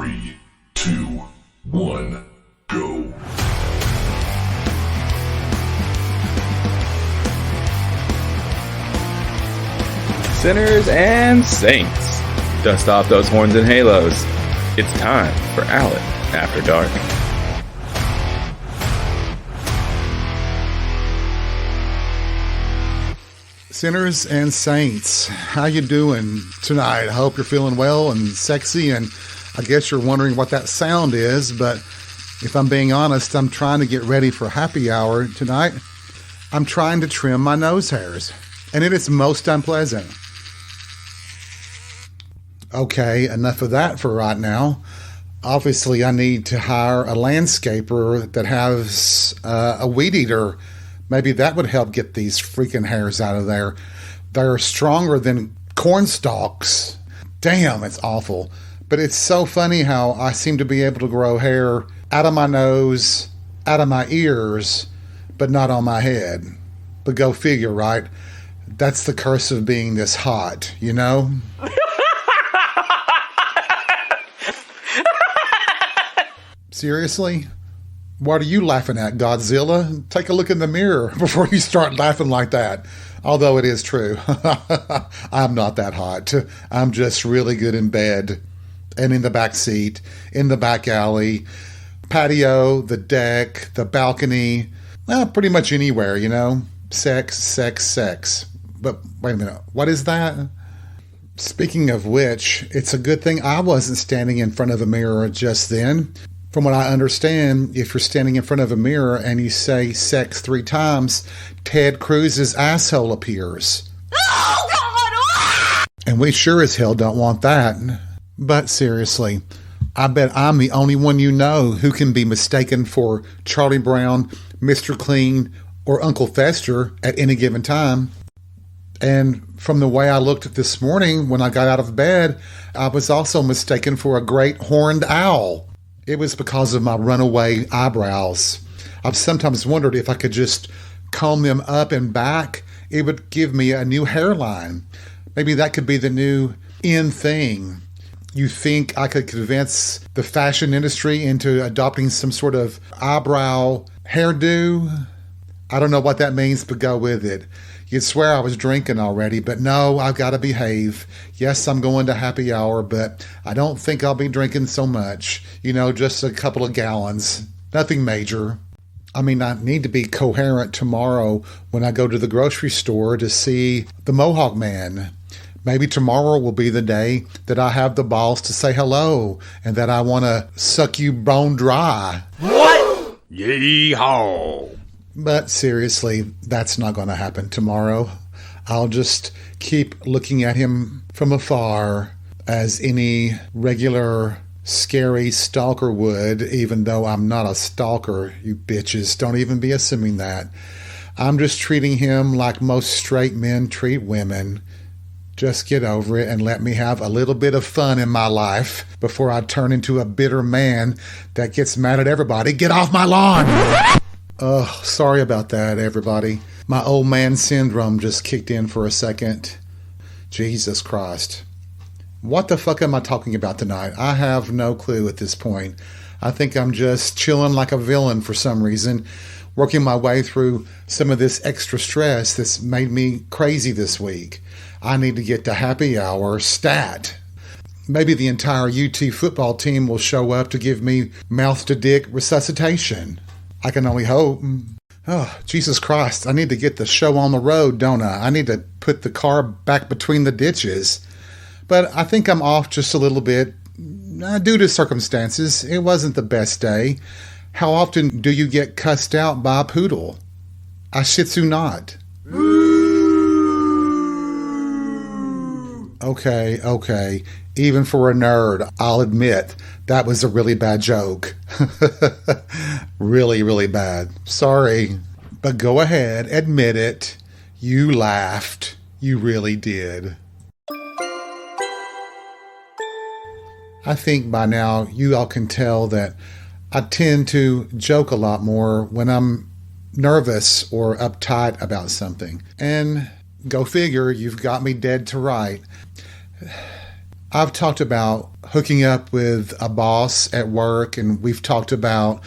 3, 2, 1, go. Sinners and saints, dust off those horns and halos. It's time for Alec After Dark. Sinners and saints, how you doing tonight? I hope you're feeling well and sexy, and I guess you're wondering what that sound is, but if I'm being honest, I'm trying to get ready for happy hour tonight. I'm trying to trim my nose hairs, and it is most unpleasant. Okay, enough of that for right now. Obviously, I need to hire a landscaper that has a weed eater. Maybe that would help get these freaking hairs out of there. They're stronger than corn stalks. Damn, it's awful. But it's so funny how I seem to be able to grow hair out of my nose, out of my ears, but not on my head. But go figure, right? That's the curse of being this hot, you know? Seriously? What are you laughing at, Godzilla? Take a look in the mirror before you start laughing like that. Although it is true. I'm not that hot. I'm just really good in bed and in the back seat, in the back alley, patio, the deck, the balcony, pretty much anywhere, you know? Sex, sex, sex. But wait a minute, what is that? Speaking of which, it's a good thing I wasn't standing in front of a mirror just then. From what I understand, if you're standing in front of a mirror and you say sex 3 times, Ted Cruz's asshole appears. Oh, God! And we sure as hell don't want that. But seriously, I bet I'm the only one you know who can be mistaken for Charlie Brown, Mr. Clean, or Uncle Fester at any given time. And from the way I looked this morning when I got out of bed, I was also mistaken for a great horned owl. It was because of my runaway eyebrows. I've sometimes wondered if I could just comb them up and back, it would give me a new hairline. Maybe that could be the new in thing. You think I could convince the fashion industry into adopting some sort of eyebrow hairdo? I don't know what that means, but go with it. You'd swear I was drinking already, but no, I've got to behave. Yes, I'm going to happy hour, but I don't think I'll be drinking so much. You know, just a couple of gallons. Nothing major. I mean, I need to be coherent tomorrow when I go to the grocery store to see the Mohawk Man. Maybe tomorrow will be the day that I have the balls to say hello and that I want to suck you bone dry. What? Yee-haw. But seriously, that's not going to happen tomorrow. I'll just keep looking at him from afar as any regular scary stalker would, even though I'm not a stalker, you bitches. Don't even be assuming that. I'm just treating him like most straight men treat women. Just get over it and let me have a little bit of fun in my life before I turn into a bitter man that gets mad at everybody. Get off my lawn! Oh, sorry about that, everybody. My old man syndrome just kicked in for a second. Jesus Christ. What the fuck am I talking about tonight? I have no clue at this point. I think I'm just chilling like a villain for some reason, working my way through some of this extra stress that's made me crazy this week. I need to get to happy hour stat. Maybe the entire UT football team will show up to give me mouth-to-dick resuscitation. I can only hope. Oh, Jesus Christ. I need to get the show on the road, don't I? I need to put the car back between the ditches. But I think I'm off just a little bit due to circumstances. It wasn't the best day. How often do you get cussed out by a poodle? I shih tzu not. Okay. Even for a nerd, I'll admit that was a really bad joke. Really, really bad. Sorry. But go ahead, admit it. You laughed. You really did. I think by now you all can tell that I tend to joke a lot more when I'm nervous or uptight about something. And go figure, you've got me dead to right. I've talked about hooking up with a boss at work, and we've talked about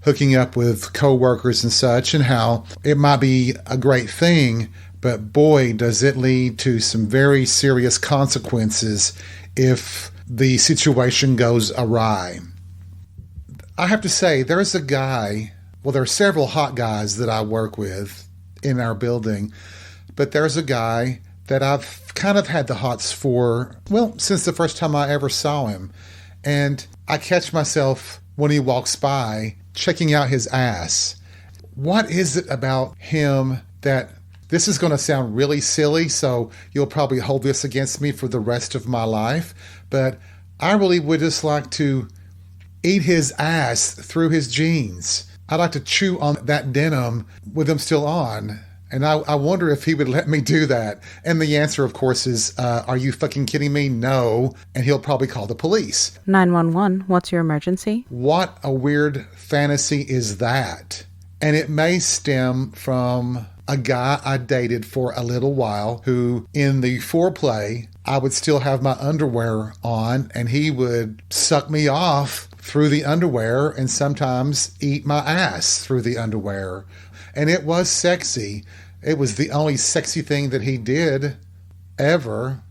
hooking up with coworkers and such, and how it might be a great thing, but boy, does it lead to some very serious consequences if the situation goes awry. I have to say, there's a guy, well, there are several hot guys that I work with in our building, but there's a guy that I've kind of had the hots for, well, since the first time I ever saw him. And I catch myself when he walks by checking out his ass. What is it about him that, this is going to sound really silly, so you'll probably hold this against me for the rest of my life, but I really would just like to eat his ass through his jeans. I'd like to chew on that denim with them still on. And I wonder if he would let me do that. And the answer, of course, is, are you fucking kidding me? No. And he'll probably call the police. 911, what's your emergency? What a weird fantasy is that? And it may stem from a guy I dated for a little while who, in the foreplay, I would still have my underwear on, and he would suck me off through the underwear and sometimes eat my ass through the underwear. And it was sexy. It was the only sexy thing that he did ever.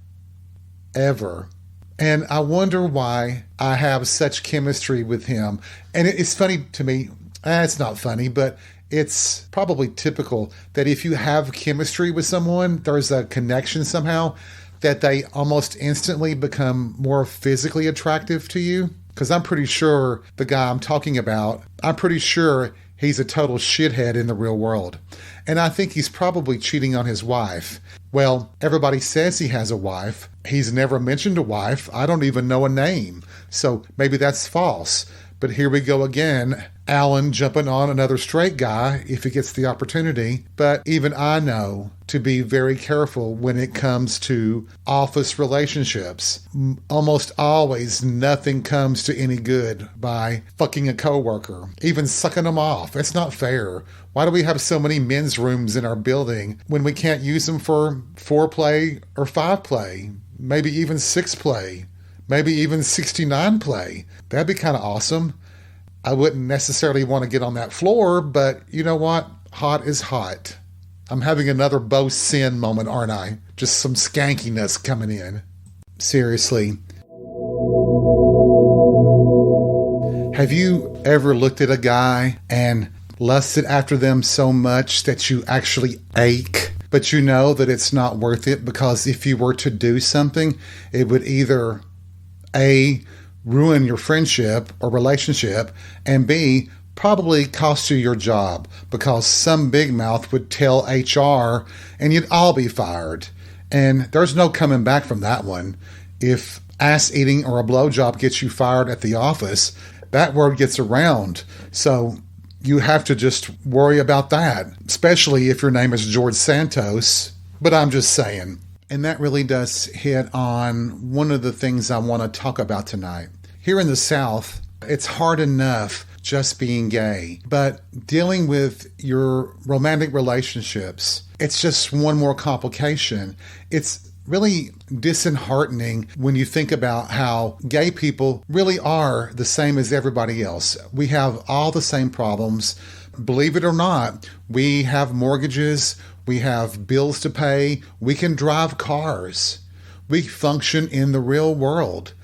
And I wonder why I have such chemistry with him. And it's funny to me. It's not funny, but it's probably typical that if you have chemistry with someone, there's a connection somehow that they almost instantly become more physically attractive to you. Because I'm pretty sure the guy I'm talking about, I'm pretty sure he's a total shithead in the real world. And I think he's probably cheating on his wife. Well, everybody says he has a wife. He's never mentioned a wife. I don't even know a name. So maybe that's false. But here we go again. Alan jumping on another straight guy if he gets the opportunity. But even I know to be very careful when it comes to office relationships. Almost always nothing comes to any good by fucking a coworker, even sucking them off. It's not fair. Why do we have so many men's rooms in our building when we can't use them for 4-play or 5-play, maybe even 6-play, maybe even 69-play? That'd be kind of awesome. I wouldn't necessarily want to get on that floor, but you know what? Hot is hot. I'm having another Bo Sin moment, aren't I? Just some skankiness coming in. Seriously. Have you ever looked at a guy and lusted after them so much that you actually ache, but you know that it's not worth it because if you were to do something, it would either A, ruin your friendship or relationship, and B, probably cost you your job because some big mouth would tell HR and you'd all be fired. And there's no coming back from that one. If ass eating or a blowjob gets you fired at the office, that word gets around. So you have to just worry about that, especially if your name is George Santos. But I'm just saying. And that really does hit on one of the things I want to talk about tonight. Here in the South, it's hard enough just being gay, but dealing with your romantic relationships, it's just one more complication. It's really disheartening when you think about how gay people really are the same as everybody else. We have all the same problems. Believe it or not, we have mortgages, we have bills to pay, we can drive cars. We function in the real world.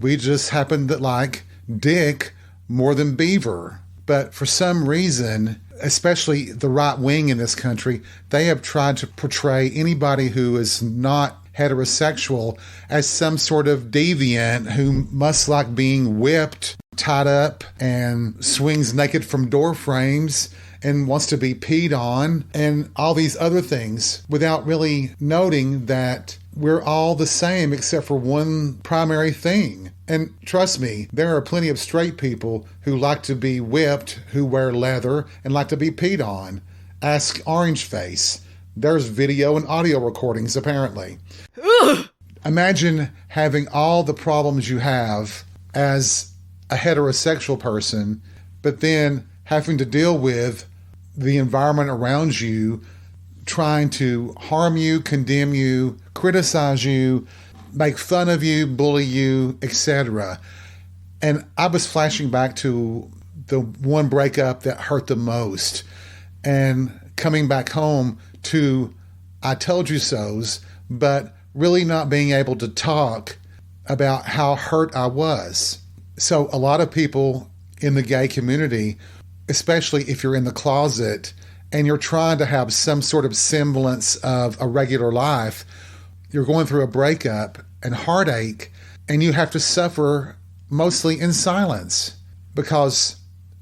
We just happen to like dick more than beaver. But for some reason, especially the right wing in this country, they have tried to portray anybody who is not heterosexual as some sort of deviant who must like being whipped, tied up, and swings naked from door frames and wants to be peed on and all these other things without really noting that we're all the same except for one primary thing. And trust me, there are plenty of straight people who like to be whipped, who wear leather, and like to be peed on. Ask Orange Face. There's video and audio recordings, apparently. Ugh. Imagine having all the problems you have as a heterosexual person, but then having to deal with the environment around you trying to harm you, condemn you, criticize you, make fun of you, bully you, etc. And I was flashing back to the one breakup that hurt the most and coming back home to I told you so's, but really not being able to talk about how hurt I was. So a lot of people in the gay community, especially if you're in the closet and you're trying to have some sort of semblance of a regular life, you're going through a breakup and heartache, and you have to suffer mostly in silence because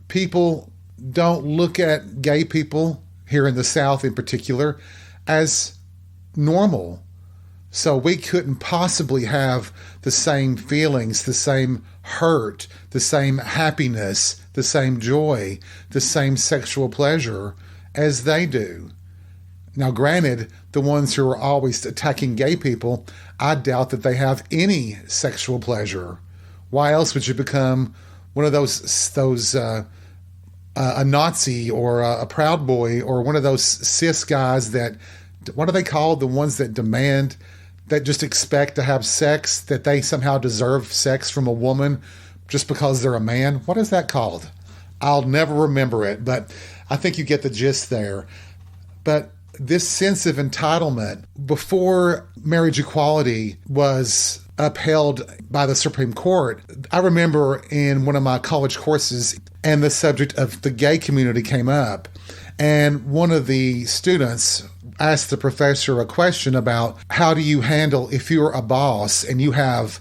people don't look at gay people, here in the South in particular, as normal. So we couldn't possibly have the same feelings, the same hurt, the same happiness, the same joy, the same sexual pleasure as they do. Now, granted, the ones who are always attacking gay people, I doubt that they have any sexual pleasure. Why else would you become one of those a Nazi or a Proud Boy or one of those cis guys that, what are they called? The ones that demand, that just expect to have sex, that they somehow deserve sex from a woman just because they're a man. What is that called? I'll never remember it, but I think you get the gist there. But this sense of entitlement, before marriage equality was upheld by the Supreme Court, I remember in one of my college courses, and the subject of the gay community came up, and one of the students asked the professor a question about how do you handle if you're a boss and you have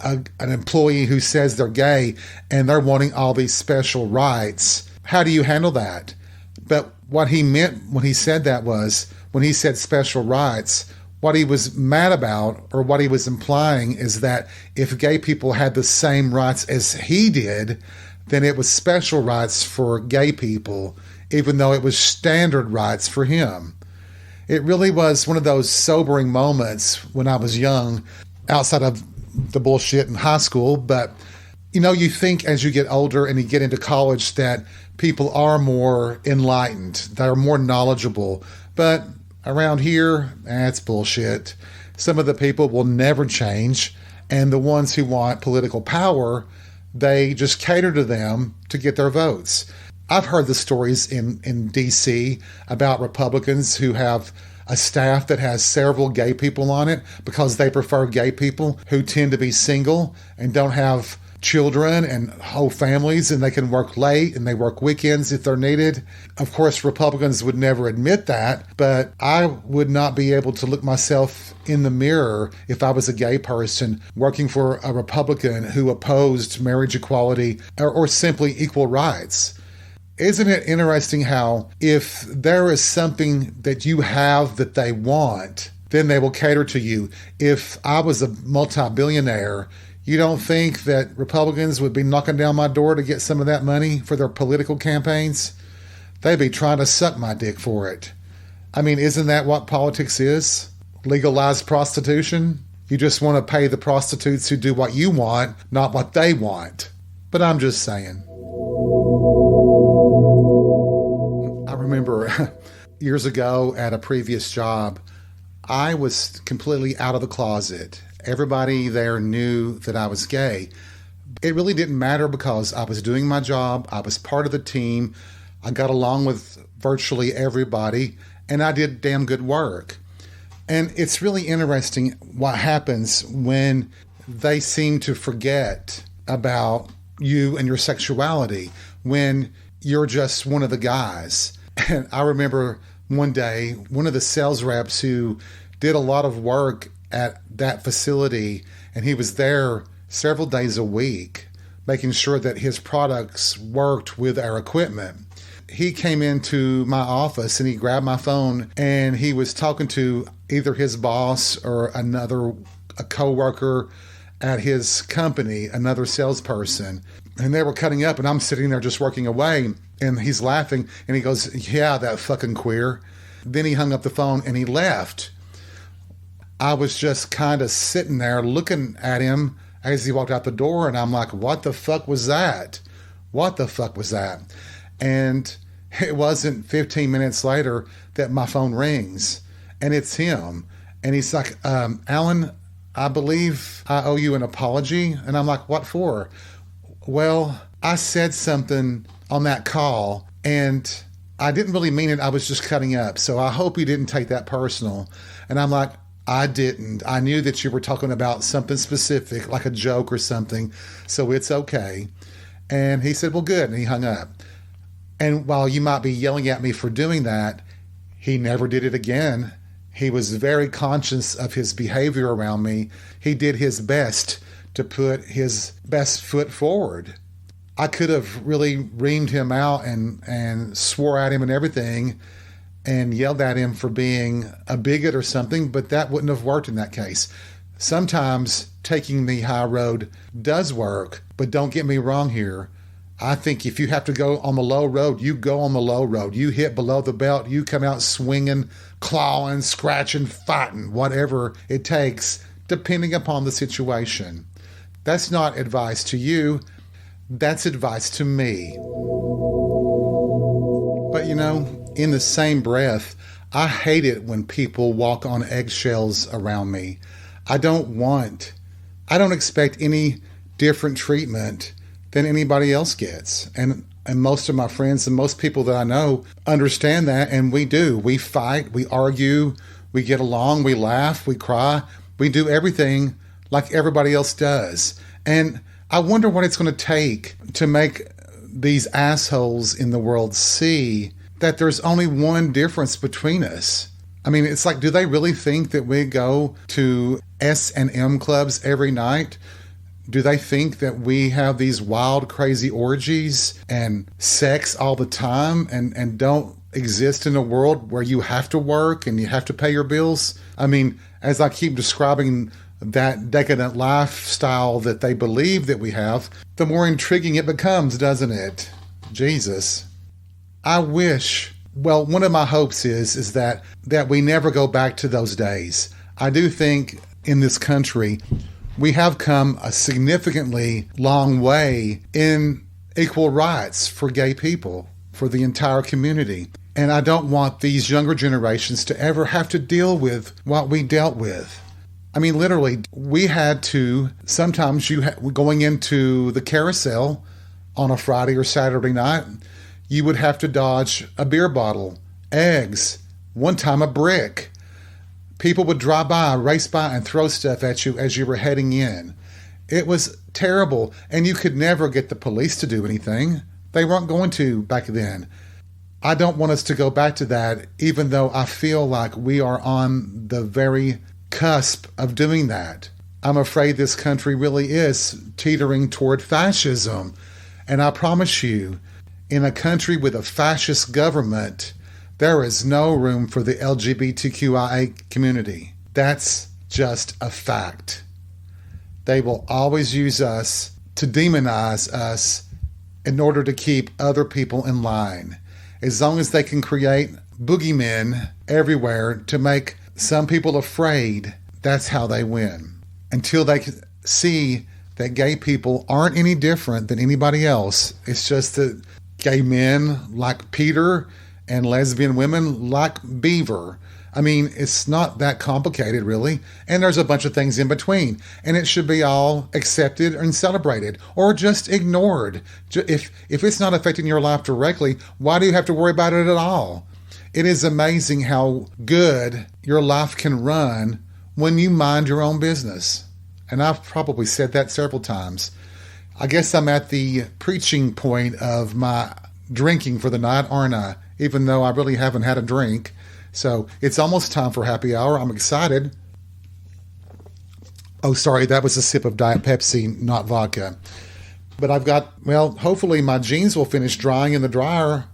an employee who says they're gay and they're wanting all these special rights. How do you handle that? But what he meant when he said that was, when he said special rights, what he was mad about, or what he was implying, is that if gay people had the same rights as he did, then it was special rights for gay people, even though it was standard rights for him. It really was one of those sobering moments when I was young, outside of the bullshit in high school. But, you know, you think as you get older and you get into college that people are more enlightened, they're more knowledgeable. But around here, it's bullshit. Some of the people will never change, and the ones who want political power, they just cater to them to get their votes. I've heard the stories in D.C. about Republicans who have a staff that has several gay people on it because they prefer gay people who tend to be single and don't have children and whole families, and they can work late and they work weekends if they're needed. Of course, Republicans would never admit that, but I would not be able to look myself in the mirror if I was a gay person working for a Republican who opposed marriage equality or simply equal rights. Isn't it interesting how if there is something that you have that they want, then they will cater to you? If I was a multi-billionaire, you don't think that Republicans would be knocking down my door to get some of that money for their political campaigns? They'd be trying to suck my dick for it. I mean, isn't that what politics is? Legalized prostitution? You just want to pay the prostitutes who do what you want, not what they want. But I'm just saying. I remember years ago at a previous job, I was completely out of the closet. Everybody there knew that I was gay. It really didn't matter because I was doing my job. I was part of the team. I got along with virtually everybody, and I did damn good work. And it's really interesting what happens when they seem to forget about you and your sexuality, when you're just one of the guys. And I remember one day, one of the sales reps who did a lot of work at that facility, and he was there several days a week, making sure that his products worked with our equipment. He came into my office and he grabbed my phone and he was talking to either his boss or a coworker at his company, another salesperson. And they were cutting up and I'm sitting there just working away, and he's laughing and he goes, "Yeah, that fucking queer." Then he hung up the phone and he left. I was just kind of sitting there looking at him as he walked out the door, and I'm like, what the fuck was that? What the fuck was that? And it wasn't 15 minutes later that my phone rings, and it's him. And he's like, "Alan, I believe I owe you an apology. And I'm like, what for? Well, I said something on that call and I didn't really mean it. I was just cutting up. So I hope you didn't take that personal. And I'm like, I didn't. I knew that you were talking about something specific, like a joke or something. So it's okay. And he said, well, good. And he hung up. And while you might be yelling at me for doing that, he never did it again. He was very conscious of his behavior around me. He did his best to put his best foot forward. I could have really reamed him out and swore at him and everything and yelled at him for being a bigot or something, but that wouldn't have worked in that case. Sometimes taking the high road does work, but don't get me wrong here. I think if you have to go on the low road, you go on the low road. You hit below the belt, you come out swinging, clawing, scratching, fighting, whatever it takes, depending upon the situation. That's not advice to you. That's advice to me. But you know, in the same breath, I hate it when people walk on eggshells around me. I don't expect any different treatment than anybody else gets. And most of my friends and most people that I know understand that, and we do. We fight, we argue, we get along, we laugh, we cry, we do everything like everybody else does. And I wonder what it's going to take to make these assholes in the world see that there's only one difference between us. I mean, it's like, do they really think that we go to S&M clubs every night? Do they think that we have these wild, crazy orgies and sex all the time and don't exist in a world where you have to work and you have to pay your bills? I mean, as I keep describing that decadent lifestyle that they believe that we have, the more intriguing it becomes, doesn't it? Jesus. I wish, well, one of my hopes is that we never go back to those days. I do think in this country, we have come a significantly long way in equal rights for gay people, for the entire community. And I don't want these younger generations to ever have to deal with what we dealt with. I mean, literally, we had to, sometimes going into the carousel on a Friday or Saturday night, you would have to dodge a beer bottle, eggs, one time a brick. People would drive by, race by, and throw stuff at you as you were heading in. It was terrible, and you could never get the police to do anything. They weren't going to back then. I don't want us to go back to that, even though I feel like we are on the very cusp of doing that. I'm afraid this country really is teetering toward fascism. And I promise you, in a country with a fascist government, there is no room for the LGBTQIA community. That's just a fact. They will always use us to demonize us in order to keep other people in line. As long as they can create boogeymen everywhere to make some people afraid, that's how they win. Until they can see that gay people aren't any different than anybody else. It's just that gay men like Peter and lesbian women like Beaver. I mean, it's not that complicated, really. And there's a bunch of things in between. And it should be all accepted and celebrated or just ignored. If it's not affecting your life directly, why do you have to worry about it at all? It is amazing how good your life can run when you mind your own business. And I've probably said that several times. I guess I'm at the preaching point of my drinking for the night, aren't I? Even though I really haven't had a drink. So it's almost time for happy hour. I'm excited. Oh, sorry, that was a sip of Diet Pepsi, not vodka. But I've got, well, hopefully my jeans will finish drying in the dryer,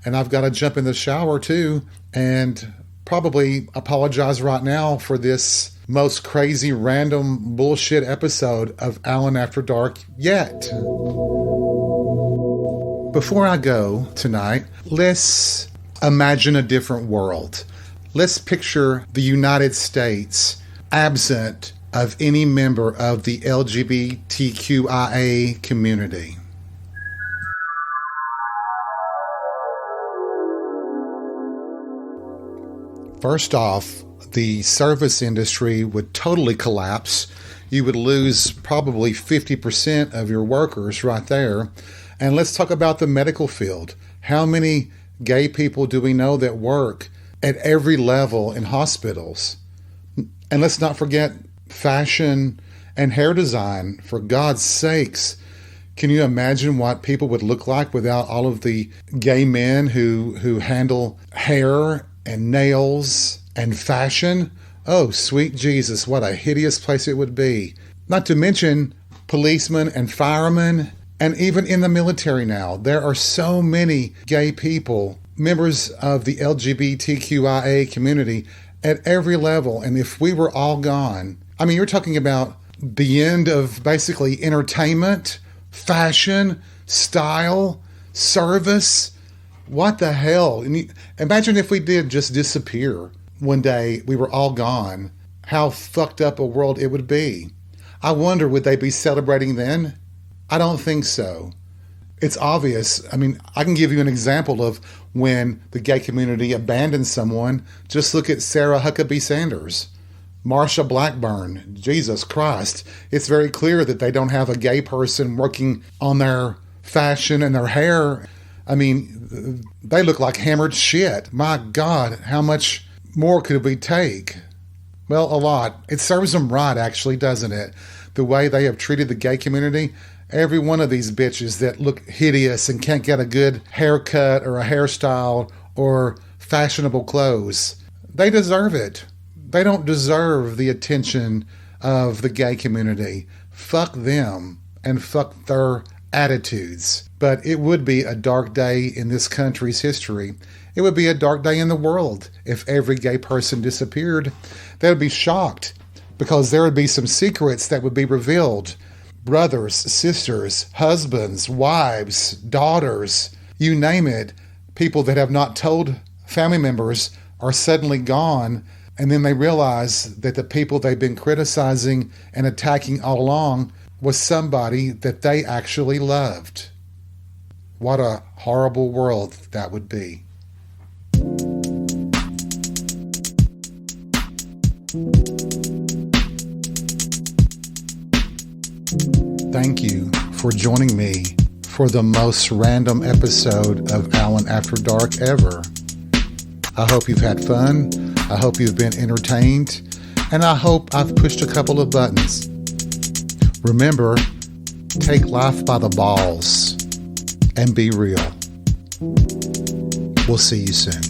and I've got to jump in the shower too, and probably apologize right now for this most crazy random bullshit episode of Alan After Dark yet. Before I go tonight, let's imagine a different world. Let's picture the United States absent of any member of the LGBTQIA community. First off, the service industry would totally collapse you would lose probably 50% of your workers right there. And let's talk about the medical field. How many gay people do we know that work at every level in hospitals? And let's not forget fashion and hair design. For God's sakes, can you imagine what people would look like without all of the gay men who handle hair and nails and fashion? Oh, sweet Jesus, what a hideous place it would be. Not to mention policemen and firemen, and even in the military now. There are so many gay people, members of the LGBTQIA community at every level. And if we were all gone, I mean, you're talking about the end of basically entertainment, fashion, style, service. What the hell? And imagine if we did just disappear one day, we were all gone. How fucked up a world it would be. I wonder, would they be celebrating then? I don't think so. It's obvious. I mean, I can give you an example of when the gay community abandoned someone. Just look at Sarah Huckabee Sanders, Marsha Blackburn. Jesus Christ. It's very clear that they don't have a gay person working on their fashion and their hair. I mean, they look like hammered shit. My God, how much more could we take? Well, a lot. It serves them right, actually, doesn't it? The way they have treated the gay community. Every one of these bitches that look hideous and can't get a good haircut or a hairstyle or fashionable clothes, they deserve it. They don't deserve the attention of the gay community. Fuck them and fuck their attitudes. But it would be a dark day in this country's history. It would be a dark day in the world if every gay person disappeared. They would be shocked because there would be some secrets that would be revealed. Brothers, sisters, husbands, wives, daughters, you name it. People that have not told family members are suddenly gone, and then they realize that the people they've been criticizing and attacking all along was somebody that they actually loved. What a horrible world that would be. Thank you for joining me for the most random episode of Alan After Dark ever. I hope you've had fun. I hope you've been entertained. And I hope I've pushed a couple of buttons. Remember, take life by the balls and be real. We'll see you soon.